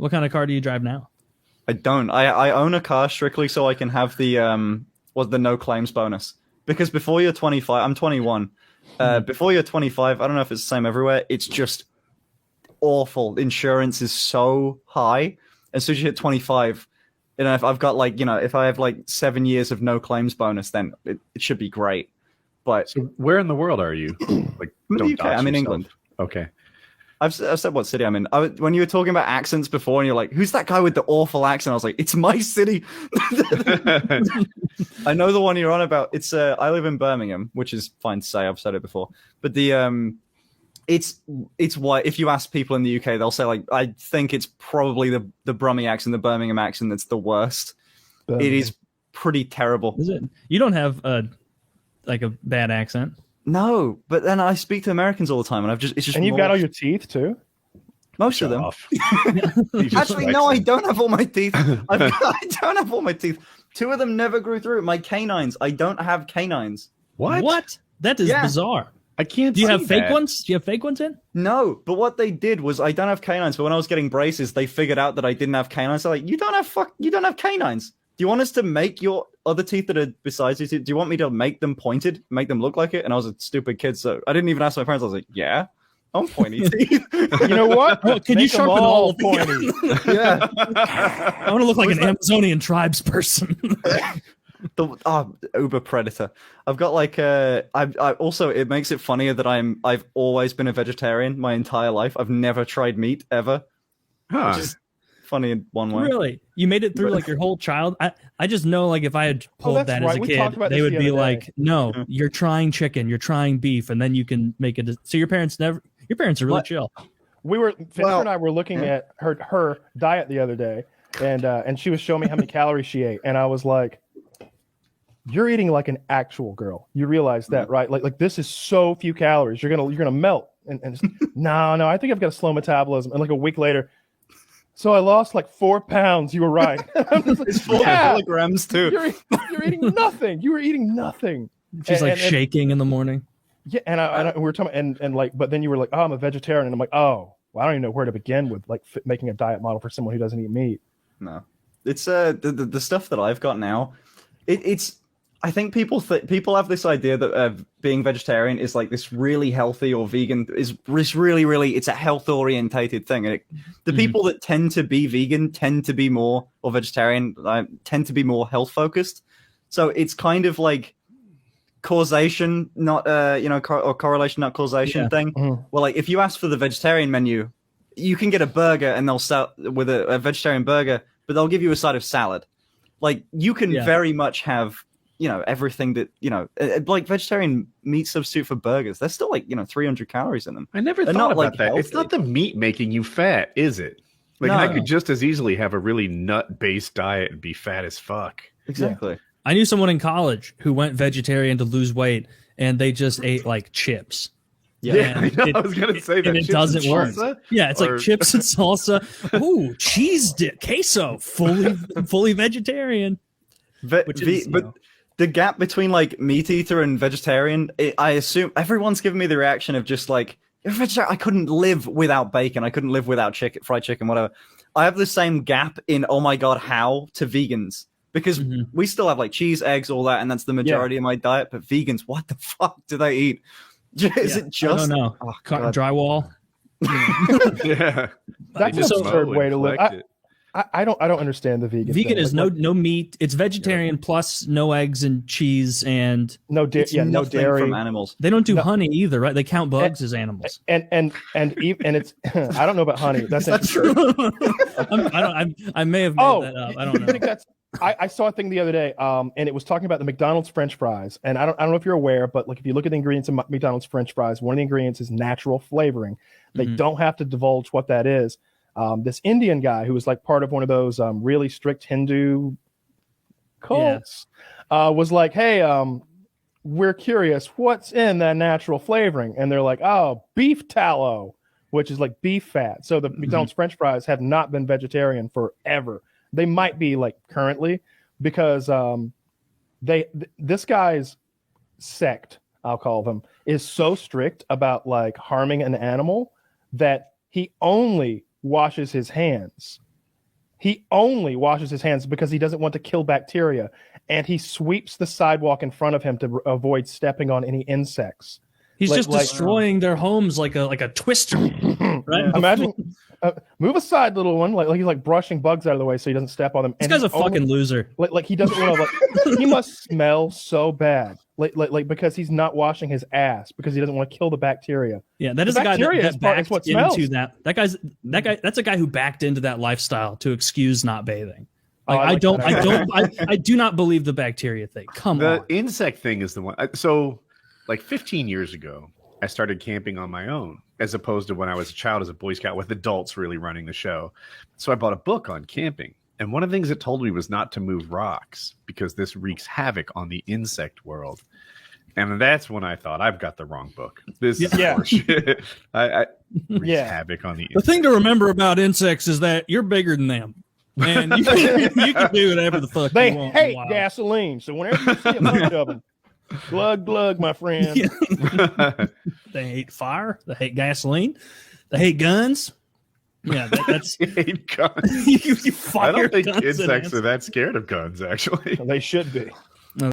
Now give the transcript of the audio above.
What kind of car do you drive now? I don't. I own a car strictly so I can have the the no claims bonus. Because before you're 25, I'm 21. Before you're 25, I don't know if it's the same everywhere. It's just awful. Insurance is so high. As soon as you hit 25, if I've got if I have 7 years of no claims bonus, then it should be great. But so where in the world are you? Don't UK. I'm in England. Okay. I've said what city I'm in. When you were talking about accents before, and you're like, "Who's that guy with the awful accent?" I was like, "It's my city." I know the one you're on about. It's I live in Birmingham, which is fine to say. I've said it before, but the it's why if you ask people in the UK, they'll say I think it's probably the Brummie accent, the Birmingham accent that's the worst. It is pretty terrible. Is it? You don't have a bad accent. No, but then I speak to Americans all the time, and it's just. And you've got all your teeth too. Most of them. Actually, no, I don't have all my teeth. I don't have all my teeth. 2 of them never grew through. My canines. I don't have canines. What? That is bizarre. I can't. Do you have fake ones? Do you have fake ones in? No, but what they did was I don't have canines. But when I was getting braces, they figured out that I didn't have canines. They're like, you don't have canines. Do you want us to make your other teeth that are besides your teeth? Do you want me to make them pointed, make them look like it? And I was a stupid kid, so I didn't even ask my parents. I was like, yeah, I'm pointy teeth. You know what? Well, can you sharpen all pointy? Yeah. I want to look like an Amazonian tribes person. Uber predator. I've got I also, it makes it funnier that I've always been a vegetarian my entire life. I've never tried meat ever. Which is funny in one way. Really? You made it through your whole child? I just know if I had told that as a kid, they would be like, no, you're trying chicken, you're trying beef, and then you can make it. So your parents are really chill. Finster and I were looking at her diet the other day, and she was showing me how many calories she ate, and I was like, you're eating like an actual girl. You realize that, right? Like this is so few calories. You're gonna melt. And no, I think I've got a slow metabolism. And a week later, so I lost 4 pounds. You were right. It's 4 kilograms too. You're eating nothing. You were eating nothing. She's shaking in the morning. Yeah, and we were talking, and but then you were like, oh, I'm a vegetarian, and I'm like, oh, well, I don't even know where to begin with making a diet model for someone who doesn't eat meat. No, it's the stuff that I've got now. It's I think people have this idea that being vegetarian is this really healthy, or vegan is really it's a health orientated thing. And the people that tend to be vegan tend to be more, or vegetarian tend to be more health focused. So it's kind of causation, not or correlation, not causation thing. Mm-hmm. Well, if you ask for the vegetarian menu, you can get a burger and they'll start with a vegetarian burger, but they'll give you a side of salad. You can very much have everything that vegetarian meat substitute for burgers. There's still 300 calories in them. I never thought about that. Healthy. It's not the meat making you fat, is it? No. I could just as easily have a really nut-based diet and be fat as fuck. Exactly. Yeah. I knew someone in college who went vegetarian to lose weight, and they just ate chips. Yeah, I was gonna say that. And it doesn't work. Yeah, it's chips and salsa. Ooh, cheese dip, queso, fully vegetarian. But the gap between meat eater and vegetarian, I assume everyone's giving me the reaction of just I couldn't live without bacon. I couldn't live without fried chicken, whatever. I have the same gap in, oh my God, how to vegans. Because we still have cheese, eggs, all that, and that's the majority of my diet. But vegans, what the fuck do they eat? Is it just? I don't know. Drywall. Yeah, that's an absurd way to live. I don't understand the vegan. Vegan is no meat. It's vegetarian plus no eggs and cheese and no dairy from animals. They don't do honey either, right? They count bugs as animals. And it's I don't know about honey. That's not true. I may have made that up. I don't know. I saw a thing the other day, and it was talking about the McDonald's French fries. And I don't know if you're aware, but if you look at the ingredients of McDonald's French fries, one of the ingredients is natural flavoring. They don't have to divulge what that is. This Indian guy who was part of one of those really strict Hindu cults was like, hey, we're curious, what's in that natural flavoring? And they're like, oh, beef tallow, which is beef fat. So the McDonald's French fries have not been vegetarian forever. They might be currently, because this guy's sect, I'll call them, is so strict about harming an animal that he only washes his hands He only washes his hands because he doesn't want to kill bacteria, and he sweeps the sidewalk in front of him to avoid stepping on any insects. He's just destroying their homes like a twister. Right? Imagine, move aside, little one. Like he's like brushing bugs out of the way so he doesn't step on them. This guy's a fucking loser. Like he doesn't want to. Like, he must smell so bad. Like because he's not washing his ass because he doesn't want to kill the bacteria. Yeah, that is a guy that backed into that. That's a guy who backed into that lifestyle to excuse not bathing. Like, I do not believe the bacteria thing. Come on. The insect thing is the one. So, like 15 years ago, I started camping on my own, as opposed to when I was a child as a Boy Scout with adults really running the show. So I bought a book on camping. And one of the things it told me was not to move rocks because this wreaks havoc on the insect world. And that's when I thought, I've got the wrong book. This is horseshit. I wreaks havoc on the insects. The thing to remember about insects is that you're bigger than them. And you can do whatever the fuck they you want. hate gasoline. So whenever you see a bunch of them, glug, my friend. Yeah. They hate fire. They hate gasoline. They hate guns. Yeah, that's hate guns. you fire I don't think guns insects are that scared of guns, actually. They should be.